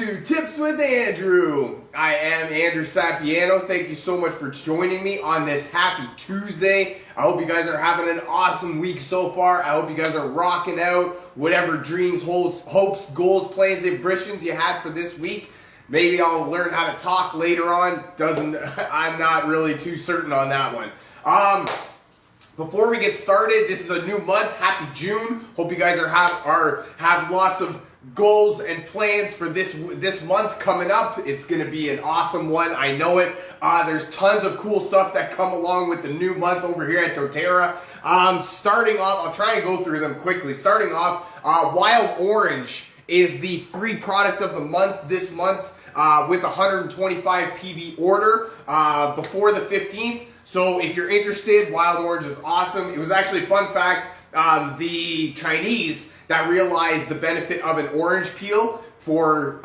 to Tips with Andrew. I am Andrew Sapiano. Thank you so much for joining me on this happy Tuesday. I hope you guys are having an awesome week so far. I hope you guys are rocking out whatever dreams, hopes, goals, plans, ambitions you had for this week. Maybe I'll learn how to talk later on. I'm not really too certain on that one. Before we get started, this is a new month. Happy June. Hope you guys have lots of goals and plans for this month coming up. It's going to be an awesome one. I know it. There's tons of cool stuff that come along with the new month over here at doTERRA. Starting off, I'll try and go through them quickly. Starting off, Wild Orange is the free product of the month this month with 125 PV order before the 15th. So if you're interested, Wild Orange is awesome. It was actually, fun fact, the Chinese that realized the benefit of an orange peel for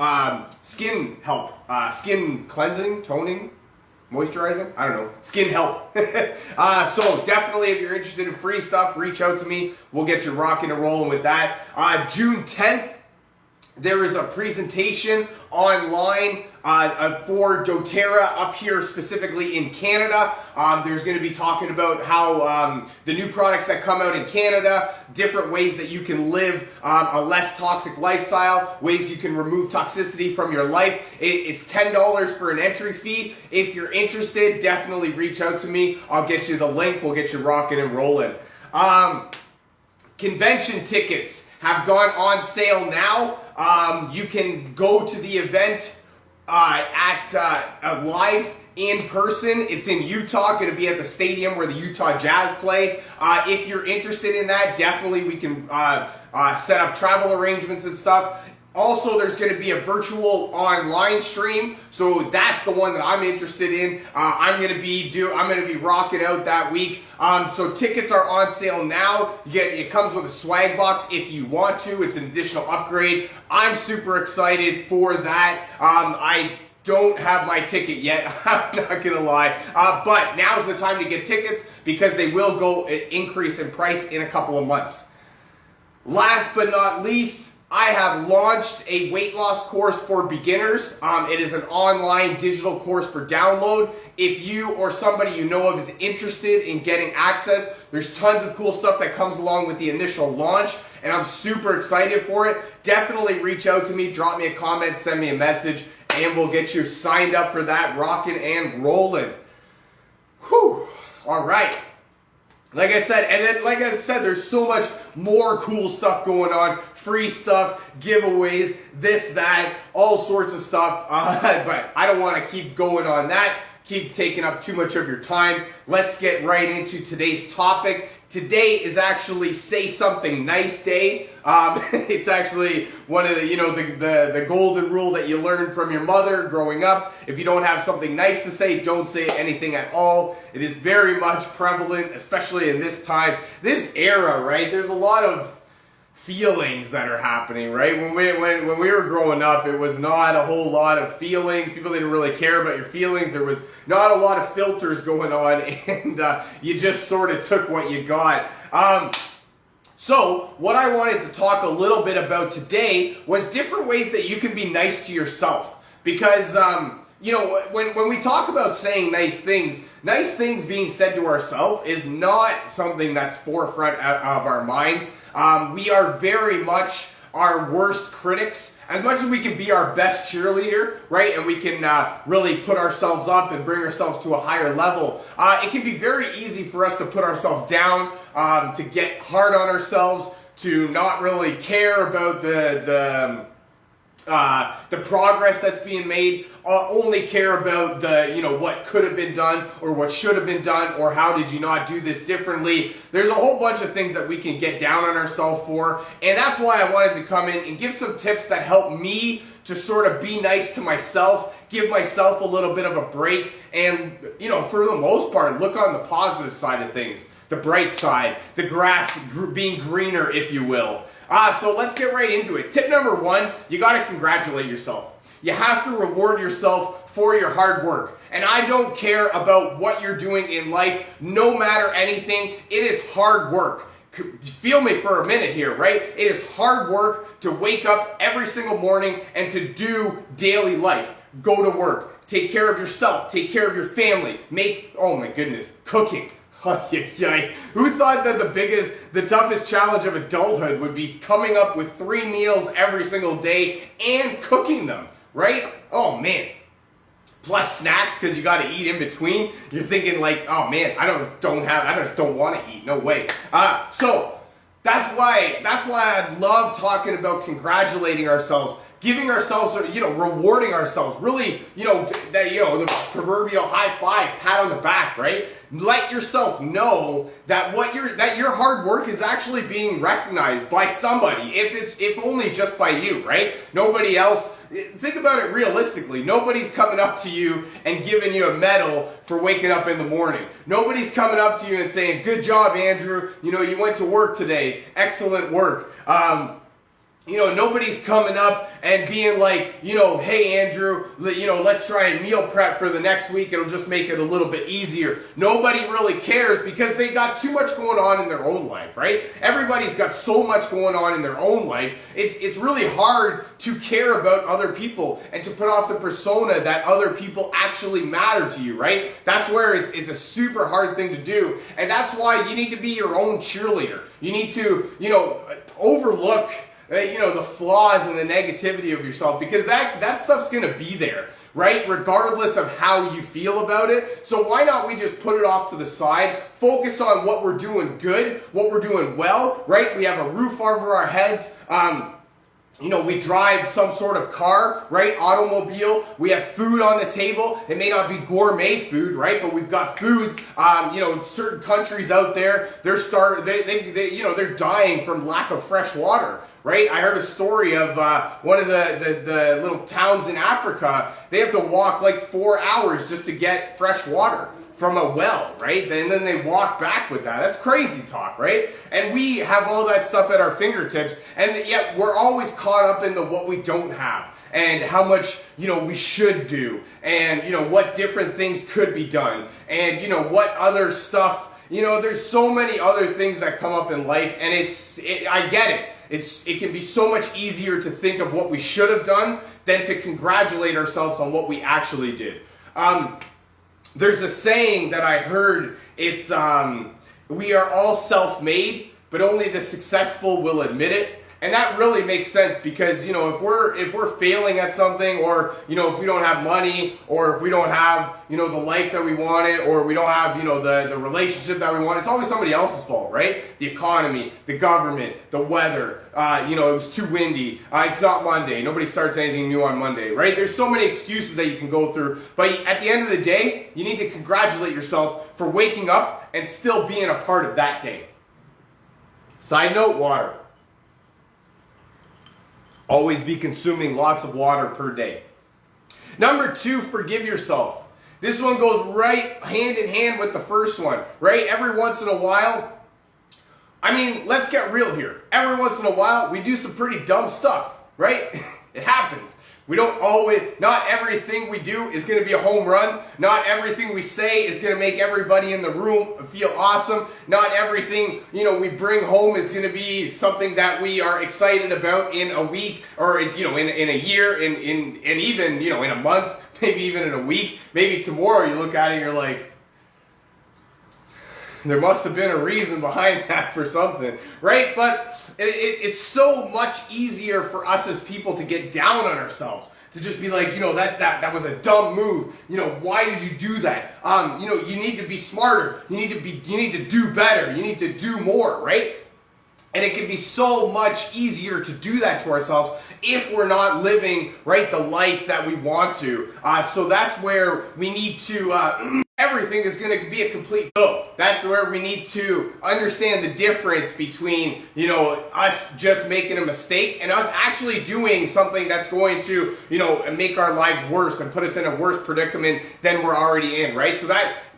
skin help, skin cleansing, toning, moisturizing, I don't know, skin help. So definitely if you're interested in free stuff, reach out to me. We'll get you rocking and rolling with that. June 10th, there is a presentation online for doTERRA up here specifically in Canada. There's going to be talking about how the new products that come out in Canada, different ways that you can live a less toxic lifestyle, ways you can remove toxicity from your life. It's $10 for an entry fee. If you're interested, definitely reach out to me. I'll get you the link. We'll get you rocking and rolling. Convention tickets have gone on sale now. You can go to the event at live in person. It's in Utah, going to be at the stadium where the Utah Jazz play. If you're interested in that, definitely we can set up travel arrangements and stuff. Also, there's going to be a virtual online stream, so that's the one that I'm interested in. I'm going to be rocking out that week. So tickets are on sale now. It comes with a swag box if you want to. It's an additional upgrade. I'm super excited for that. I don't have my ticket yet. I'm not gonna lie, but now's the time to get tickets because they will go increase in price in a couple of months. Last but not least, I have launched a weight loss course for beginners. It is an online digital course for download. If you or somebody you know of is interested in getting access, there's tons of cool stuff that comes along with the initial launch, and I'm super excited for it. Definitely reach out to me, drop me a comment, send me a message, and we'll get you signed up for that, rocking and rolling. Whew. All right. Like I said, there's so much more cool stuff going on, free stuff, giveaways, this, that, all sorts of stuff. But I don't want to keep going on that, keep taking up too much of your time. Let's get right into today's topic. Today is actually Say Something Nice Day. It's actually one of the golden rule that you learned from your mother growing up. If you don't have something nice to say, don't say anything at all. It is very much prevalent, especially in this time, this era, right? There's a lot of feelings that are happening, right? When we were growing up, it was not a whole lot of feelings. People didn't really care about your feelings. There was not a lot of filters going on, and you just sort of took what you got. So what I wanted to talk a little bit about today was different ways that you can be nice to yourself. Because, when we talk about saying nice things being said to ourselves is not something that's forefront of our minds. We are very much our worst critics. As much as we can be our best cheerleader, right, and we can really put ourselves up and bring ourselves to a higher level, it can be very easy for us to put ourselves down, to get hard on ourselves, to not really care about the progress that's being made, only care about what could have been done or what should have been done or how did you not do this differently. There's a whole bunch of things that we can get down on ourselves for, and that's why I wanted to come in and give some tips that help me to sort of be nice to myself, give myself a little bit of a break, and for the most part, look on the positive side of things, the bright side, the grass being greener, if you will. So let's get right into it. Tip number one, you got to congratulate yourself. You have to reward yourself for your hard work. And I don't care about what you're doing in life, no matter anything, it is hard work. feel me for a minute here, right? It is hard work to wake up every single morning and to do daily life. Go to work, take care of yourself, take care of your family, oh my goodness, cooking. Who thought that the toughest challenge of adulthood would be coming up with 3 meals every single day and cooking them, right? Oh man. Plus snacks, because you got to eat in between. You're thinking like, oh man, I just don't want to eat. No way. So that's why I love talking about congratulating ourselves, giving ourselves, rewarding ourselves. Really, the proverbial high five, pat on the back, right? Let yourself know that your hard work is actually being recognized by somebody, if only just by you, right? Nobody else. Think about it realistically. Nobody's coming up to you and giving you a medal for waking up in the morning. Nobody's coming up to you and saying, good job, Andrew. You went to work today. Excellent work. Nobody's coming up and being like, hey, Andrew, let's try and meal prep for the next week. It'll just make it a little bit easier. Nobody really cares because they got too much going on in their own life, right? Everybody's got so much going on in their own life. It's really hard to care about other people and to put off the persona that other people actually matter to you, right? That's where it's a super hard thing to do. And that's why you need to be your own cheerleader. You need to, overlook the flaws and the negativity of yourself, because that stuff's gonna be there, right? Regardless of how you feel about it. So why not we just put it off to the side, focus on what we're doing good, what we're doing well, right? We have a roof over our heads. We drive some sort of car, right? Automobile. We have food on the table. It may not be gourmet food, right? But we've got food. Certain countries out there, they're dying from lack of fresh water. Right? I heard a story of one of the little towns in Africa. They have to walk like 4 hours just to get fresh water from a well, right? And then they walk back with that. That's crazy talk, right? And we have all that stuff at our fingertips, and yet we're always caught up in what we don't have and how much, we should do, and, what different things could be done, and, what other stuff, there's so many other things that come up in life, and I get it. It can be so much easier to think of what we should have done than to congratulate ourselves on what we actually did. There's a saying that I heard. It's we are all self-made, but only the successful will admit it. And that really makes sense because, if we're failing at something, or, if we don't have money, or if we don't have, the life that we wanted, or we don't have, the relationship that we want, it's always somebody else's fault, right? The economy, the government, the weather, it was too windy, it's not Monday, nobody starts anything new on Monday, right? There's so many excuses that you can go through, but at the end of the day, you need to congratulate yourself for waking up and still being a part of that day. Side note, water. Always be consuming lots of water per day. Number 2, forgive yourself. This one goes right hand in hand with the first one, right? Every once in a while, let's get real here. Every once in a while, we do some pretty dumb stuff, right? It happens. Not everything we do is going to be a home run. Not everything we say is going to make everybody in the room feel awesome. Not everything, we bring home is going to be something that we are excited about in a week, or, in a year, and even, in a month, maybe even in a week. Maybe tomorrow you look at it and you're like, there must have been a reason behind that for something, right? But it's so much easier for us as people to get down on ourselves, to just be like, that was a dumb move. Why did you do that? You need to be smarter. You need to do better. You need to do more, right? And it can be so much easier to do that to ourselves if we're not living, right, the life that we want to. So that's where we need to, everything is going to be a complete go. That's where we need to understand the difference between, us just making a mistake and us actually doing something that's going to, make our lives worse and put us in a worse predicament than we're already in, right?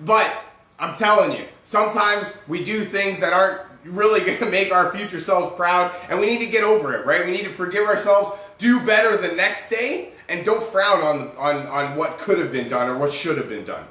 But I'm telling you, sometimes we do things that aren't really going to make our future selves proud, and we need to get over it, right? We need to forgive ourselves, do better the next day, and don't frown on what could have been done or what should have been done.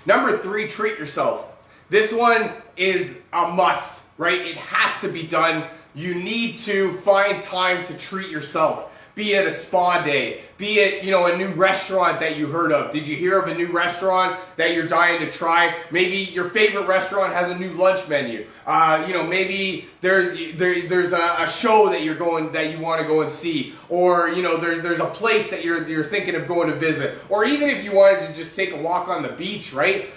Number 3, treat yourself. This one is a must. right? It has to be done. You need to find time to treat yourself. Be it a spa day, be it, a new restaurant that you heard of. Did you hear of a new restaurant that you're dying to try? Maybe your favorite restaurant has a new lunch menu. Maybe there's a show that that you want to go and see, or there's a place that you're thinking of going to visit, or even if you wanted to just take a walk on the beach, right?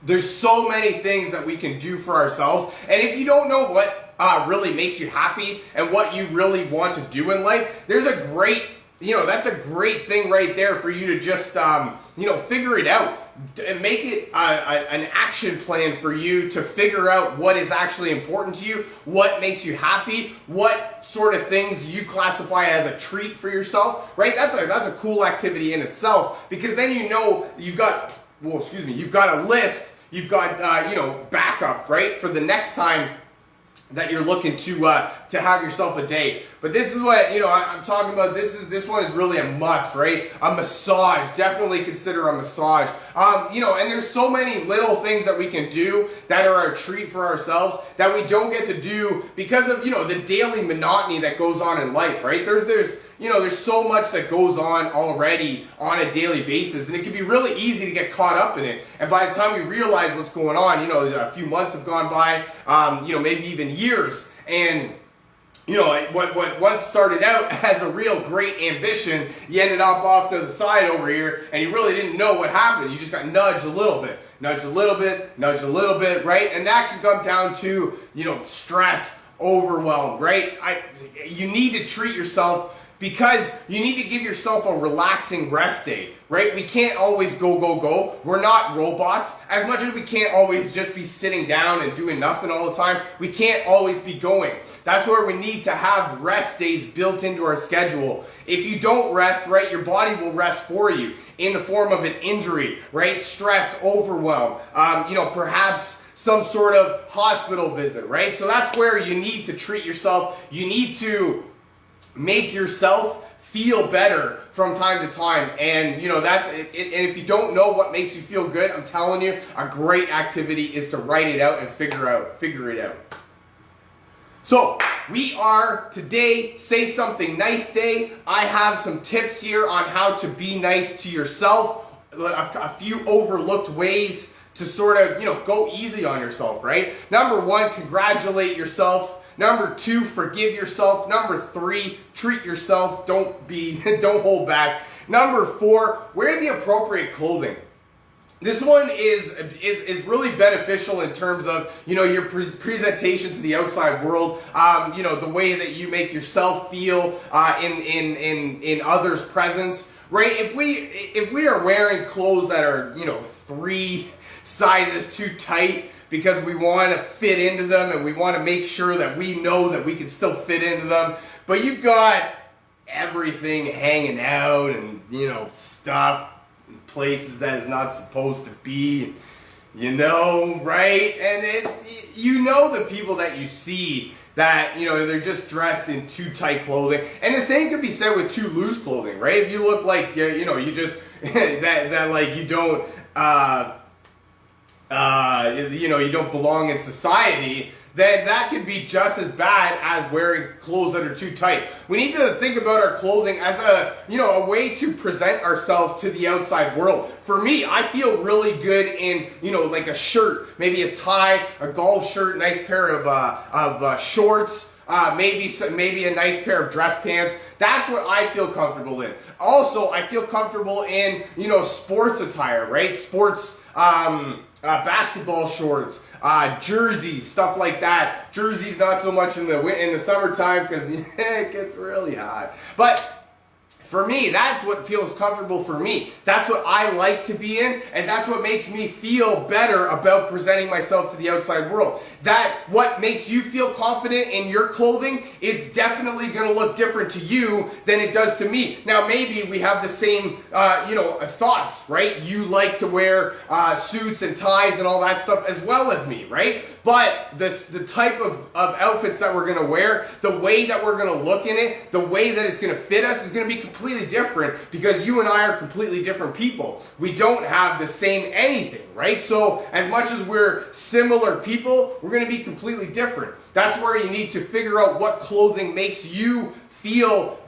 There's so many things that we can do for ourselves, and if you don't know what really makes you happy and what you really want to do in life, there's a great, that's a great thing right there for you to just, figure it out and make it an action plan for you to figure out what is actually important to you, what makes you happy, what sort of things you classify as a treat for yourself, right? That's a cool activity in itself, because then you've got a list, you've got, backup, right, for the next time that you're looking to have yourself a day. But this is what, I'm talking about. This one is really a must, right? A massage. Definitely consider a massage. And there's so many little things that we can do that are a treat for ourselves that we don't get to do because of, the daily monotony that goes on in life, right? There's so much that goes on already on a daily basis, and it can be really easy to get caught up in it. And by the time we realize what's going on, a few months have gone by, maybe even years, and what once started out as a real great ambition, you ended up off to the side over here, and you really didn't know what happened. You just got nudged a little bit, nudged a little bit, right? And that can come down to, stress, overwhelm, right? You need to treat yourself, because you need to give yourself a relaxing rest day, right? We can't always go. We're not robots. As much as we can't always just be sitting down and doing nothing all the time, we can't always be going. That's where we need to have rest days built into our schedule. If you don't rest, right, your body will rest for you in the form of an injury, right? Stress, overwhelm, perhaps some sort of hospital visit, right? So that's where you need to treat yourself. You need to make yourself feel better from time to time, and that's it. And if you don't know what makes you feel good, I'm telling you, a great activity is to write it out and figure it out. So we are today Say Something Nice Day. I have some tips here on how to be nice to yourself, a few overlooked ways to sort of go easy on yourself, right? Number 1, congratulate yourself. Number 2, forgive yourself. Number 3, treat yourself. Don't hold back. Number 4, wear the appropriate clothing. This one is really beneficial in terms of, your presentation to the outside world, the way that you make yourself feel in others' presence, right? If we are wearing clothes that are, 3 sizes too tight, because we want to fit into them and we want to make sure that we know that we can still fit into them, but you've got everything hanging out and, stuff in places that is not supposed to be, right? And the people that you see that, they're just dressed in too tight clothing. And the same could be said with too loose clothing, right? If you look like, you just, that like you don't, you don't belong in society, then that could be just as bad as wearing clothes that are too tight. We need to think about our clothing as a way to present ourselves to the outside world. For me, I feel really good in, like a shirt, maybe a tie, a golf shirt, nice pair of shorts, maybe a nice pair of dress pants. That's what I feel comfortable in. Also, I feel comfortable in, sports attire, right? Sports, basketball shorts, jerseys, stuff like that. Jerseys not so much in the summertime because it gets really hot. But for me, that's what feels comfortable for me. That's what I like to be in, and that's what makes me feel better about presenting myself to the outside world. That what makes you feel confident in your clothing is definitely going to look different to you than it does to me. Now, maybe we have the same, thoughts, right? You like to wear suits and ties and all that stuff as well as me, right? But the type of outfits that we're going to wear, the way that we're going to look in it, the way that it's going to fit us is going to be completely different because you and I are completely different people. We don't have the same anything, right? So as much as we're similar people, we're we're going to be completely different. That's where you need to figure out what clothing makes you feel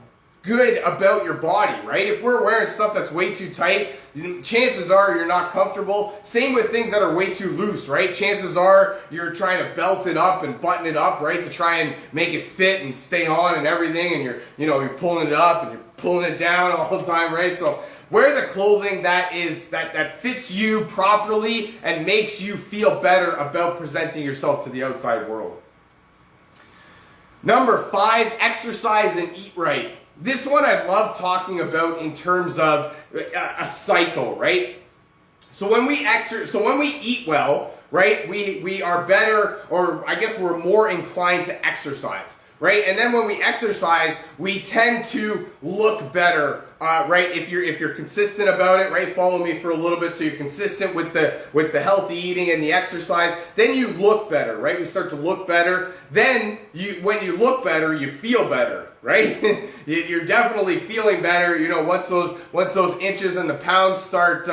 good about your body, right? If we're wearing stuff that's way too tight, chances are you're not comfortable. Same with things that are way too loose, right? Chances are you're trying to belt it up and button it up, right? To try and make it fit and stay on and everything, and you're pulling it up and you're pulling it down all the time, right? So wear the clothing that fits you properly and makes you feel better about presenting yourself to the outside world. Number 5, exercise and eat right. This one I love talking about in terms of a cycle, right? So when we eat well, right, we are better, or I guess we're more inclined to exercise, right? And then when we exercise, we tend to look better, right? If you're consistent about it, right? Follow me for a little bit, so you're consistent with the healthy eating and the exercise. Then you look better, right? We start to look better. Then when you look better, you feel better, right? You're definitely feeling better. Once those inches and the pounds start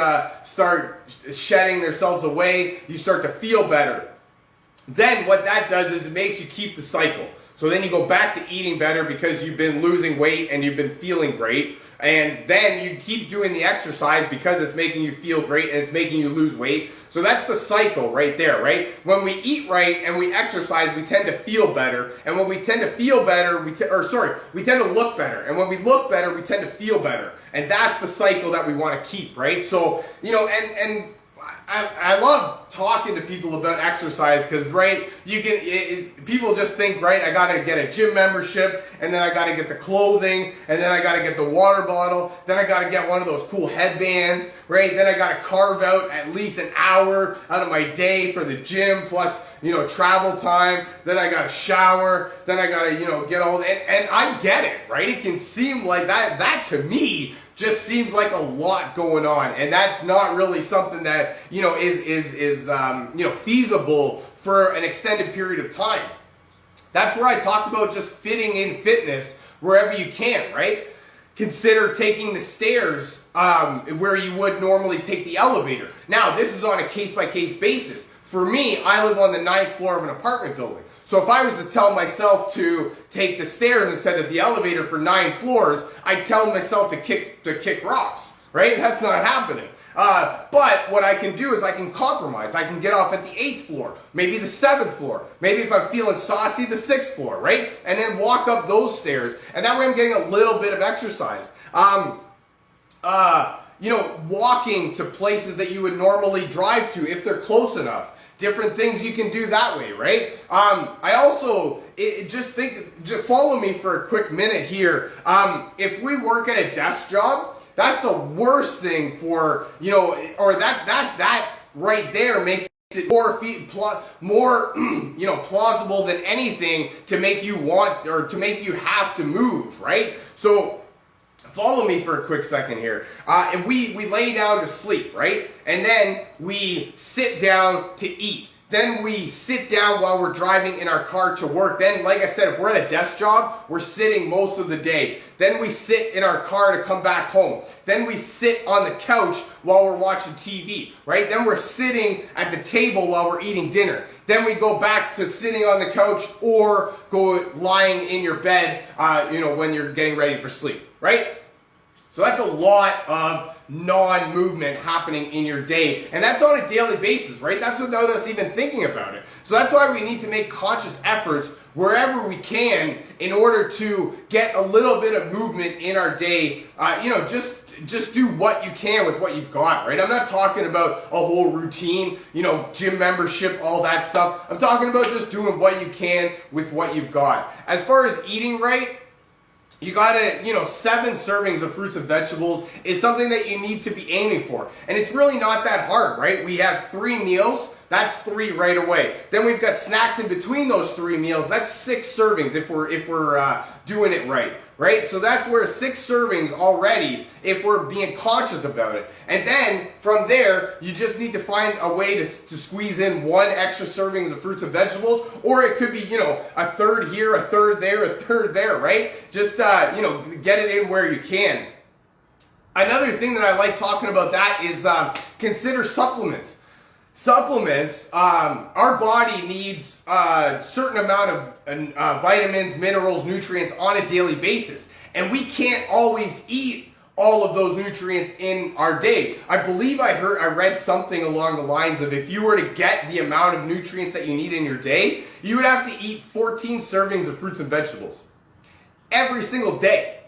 shedding themselves away, you start to feel better. Then what that does is it makes you keep the cycle. So then you go back to eating better because you've been losing weight and you've been feeling great. And then you keep doing the exercise because it's making you feel great and it's making you lose weight. So that's the cycle right there, right? When we eat right and we exercise, we tend to feel better. And when we tend to feel better, we tend to look better. And when we look better, we tend to feel better. And that's the cycle that we want to keep, right? So, and I love talking to people about exercise because, right, people just think, right, I got to get a gym membership, and then I got to get the clothing, and then I got to get the water bottle, then I got to get one of those cool headbands, right, then I got to carve out at least an hour out of my day for the gym, plus, travel time, then I got to shower, then I got to, get all, and I get it, right? It can seem like that to me just seemed like a lot going on, and that's not really something that is feasible for an extended period of time. That's where I talk about just fitting in fitness wherever you can, right? Consider taking the stairs where you would normally take the elevator. Now, this is on a case-by-case basis. For me, I live on the 9th floor of an apartment building. So if I was to tell myself to take the stairs instead of the elevator for 9 floors, I'd tell myself to kick rocks, right? That's not happening. But what I can do is I can compromise. I can get off at the 8th floor, maybe the 7th floor, maybe if I'm feeling saucy, the 6th floor, right? And then walk up those stairs. And that way I'm getting a little bit of exercise. Walking to places that you would normally drive to if they're close enough. Different things you can do that way, right? I also just follow me for a quick minute here. If we work at a desk job, that's the worst thing for, or that right there makes it more plausible than anything to make you want or to make you have to move, right? So follow me for a quick second here. And we lay down to sleep, right? And then we sit down to eat. Then we sit down while we're driving in our car to work. Then, like I said, if we're at a desk job, we're sitting most of the day. Then we sit in our car to come back home. Then we sit on the couch while we're watching TV, right? Then we're sitting at the table while we're eating dinner. Then we go back to sitting on the couch or go lying in your bed, when you're getting ready for sleep, right? So that's a lot of non-movement happening in your day. And that's on a daily basis, right? That's without us even thinking about it. So that's why we need to make conscious efforts wherever we can in order to get a little bit of movement in our day. Just do what you can with what you've got, right? I'm not talking about a whole routine, gym membership, all that stuff. I'm talking about just doing what you can with what you've got. As far as eating right, you gotta, 7 servings of fruits and vegetables is something that you need to be aiming for. And it's really not that hard, right? We have 3 meals, that's 3 right away. Then we've got snacks in between those 3 meals, that's 6 servings if we're doing it right? So that's where 6 servings already if we're being conscious about it. And then from there, you just need to find a way to squeeze in 1 extra serving of fruits and vegetables, or it could be, a third here, a third there, a third there, right? Just, get it in where you can. Another thing that I like talking about that is consider supplements. supplements, our body needs a certain amount of vitamins, minerals, nutrients on a daily basis. And we can't always eat all of those nutrients in our day. I believe I read something along the lines of if you were to get the amount of nutrients that you need in your day, you would have to eat 14 servings of fruits and vegetables every single day.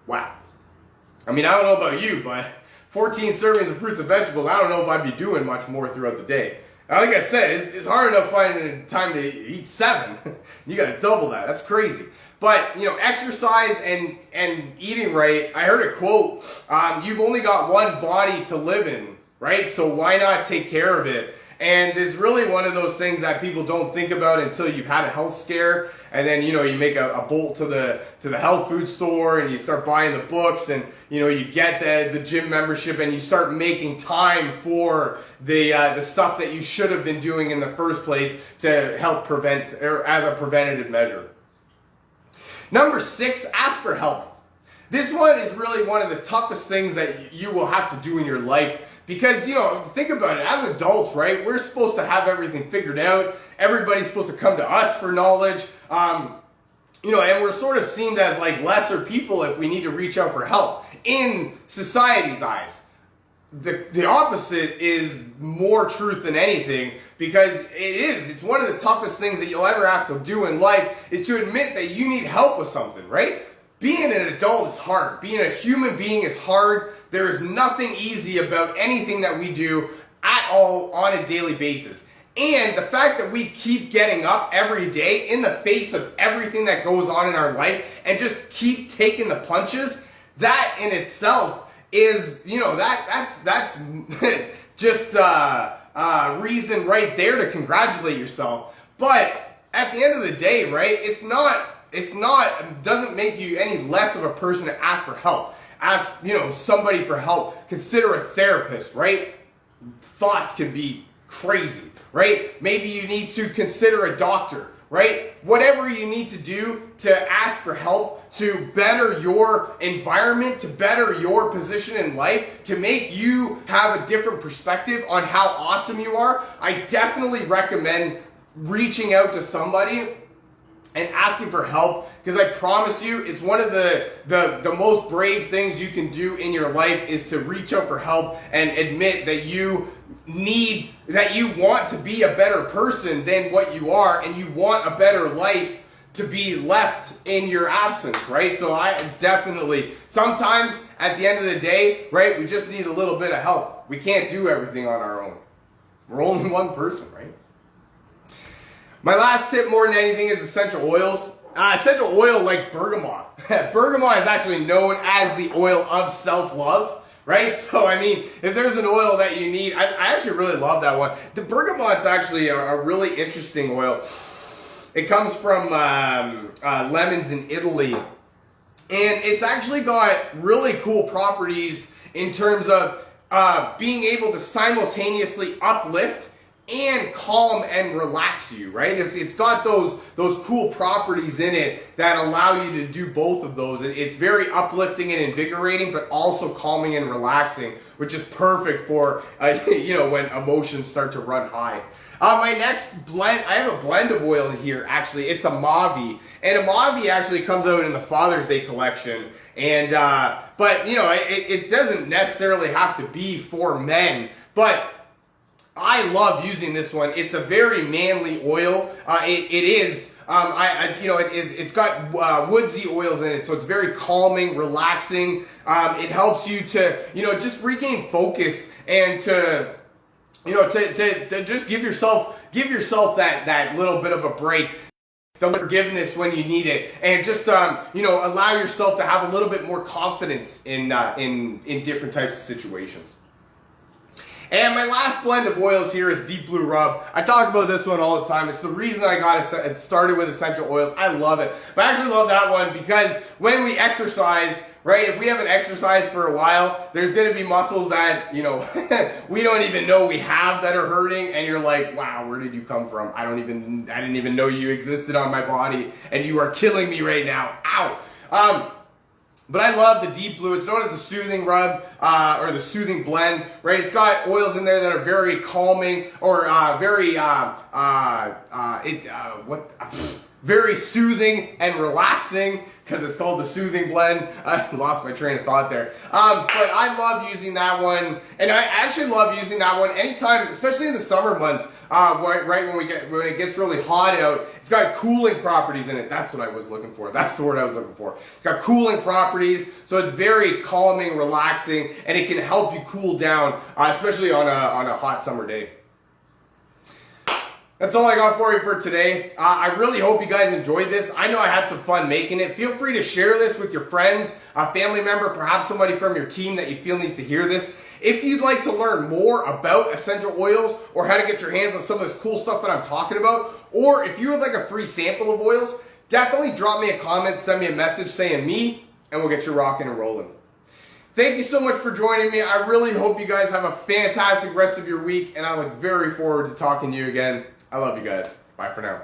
Wow. I mean, I don't know about you, but 14 servings of fruits and vegetables, I don't know if I'd be doing much more throughout the day. Now, like I said, it's hard enough finding time to eat 7. You got to double that. That's crazy. But, exercise and eating right, I heard a quote, you've only got one body to live in, right? So why not take care of it? And it's really one of those things that people don't think about until you've had a health scare. And then, you make a bolt to the health food store and you start buying the books and, you get the gym membership and you start making time for the stuff that you should have been doing in the first place to help prevent, or as a preventative measure. Number 6, ask for help. This one is really one of the toughest things that you will have to do in your life because, think about it. As adults, right, we're supposed to have everything figured out. Everybody's supposed to come to us for knowledge. And we're sort of seen as like lesser people if we need to reach out for help in society's eyes. The opposite is more truth than anything because it's one of the toughest things that you'll ever have to do in life is to admit that you need help with something, right? Being an adult is hard. Being a human being is hard. There is nothing easy about anything that we do at all on a daily basis. And the fact that we keep getting up every day in the face of everything that goes on in our life and just keep taking the punches, that in itself is, that's just reason right there to congratulate yourself. But at the end of the day, right, it doesn't make you any less of a person to ask for help. Ask, somebody for help. Consider a therapist, right? Thoughts can be crazy, right? Maybe you need to consider a doctor, right? Whatever you need to do to ask for help to better your environment, to better your position in life, to make you have a different perspective on how awesome you are, I definitely recommend reaching out to somebody and asking for help, because I promise you, it's one of the most brave things you can do in your life is to reach out for help and admit that you want to be a better person than what you are, and you want a better life to be left in your absence, right? So I definitely, sometimes at the end of the day, right, we just need a little bit of help. We can't do everything on our own. We're only one person, right? My last tip more than anything is essential oils. Essential oil like bergamot. Bergamot is actually known as the oil of self-love, right? So, I mean, if there's an oil that you need, I actually really love that one. The bergamot's actually a really interesting oil. It comes from lemons in Italy. And it's actually got really cool properties in terms of being able to simultaneously uplift and calm and relax you, right? It's got those cool properties in it that allow you to do both of those. It's very uplifting and invigorating, but also calming and relaxing, which is perfect for, when emotions start to run high. My next blend, I have a blend of oil here, actually. It's a Mavi. And a Mavi actually comes out in the Father's Day collection. And, but, it doesn't necessarily have to be for men. But I love using this one. It's a very manly oil. It is. It's got woodsy oils in it, so it's very calming, relaxing. It helps you to, just regain focus and to just give yourself that little bit of a break, the forgiveness when you need it, and just allow yourself to have a little bit more confidence in different types of situations. And my last blend of oils here is Deep Blue Rub. I talk about this one all the time. It's the reason I got it started with essential oils. I love it. But I actually love that one because when we exercise, right, if we haven't exercised for a while, there's going to be muscles that, we don't even know we have that are hurting. And you're like, wow, where did you come from? I didn't even know you existed on my body. And you are killing me right now. Ow. But I love the deep blue. It's known as the soothing rub or the soothing blend, right? It's got oils in there that are very calming or very soothing and relaxing, because it's called the soothing blend. I lost my train of thought there. But I love using that one, and I actually love using that one anytime, especially in the summer months. Right when it gets really hot out. It's got cooling properties in it. That's what I was looking for. That's the word I was looking for. It's got cooling properties, so it's very calming, relaxing, and it can help you cool down, especially on a hot summer day. That's all I got for you for today. I really hope you guys enjoyed this. I know I had some fun making it. Feel free to share this with your friends, a family member, perhaps somebody from your team that you feel needs to hear this. If you'd like to learn more about essential oils or how to get your hands on some of this cool stuff that I'm talking about, or if you would like a free sample of oils, definitely drop me a comment, send me a message saying me, and we'll get you rocking and rolling. Thank you so much for joining me. I really hope you guys have a fantastic rest of your week, and I look very forward to talking to you again. I love you guys. Bye for now.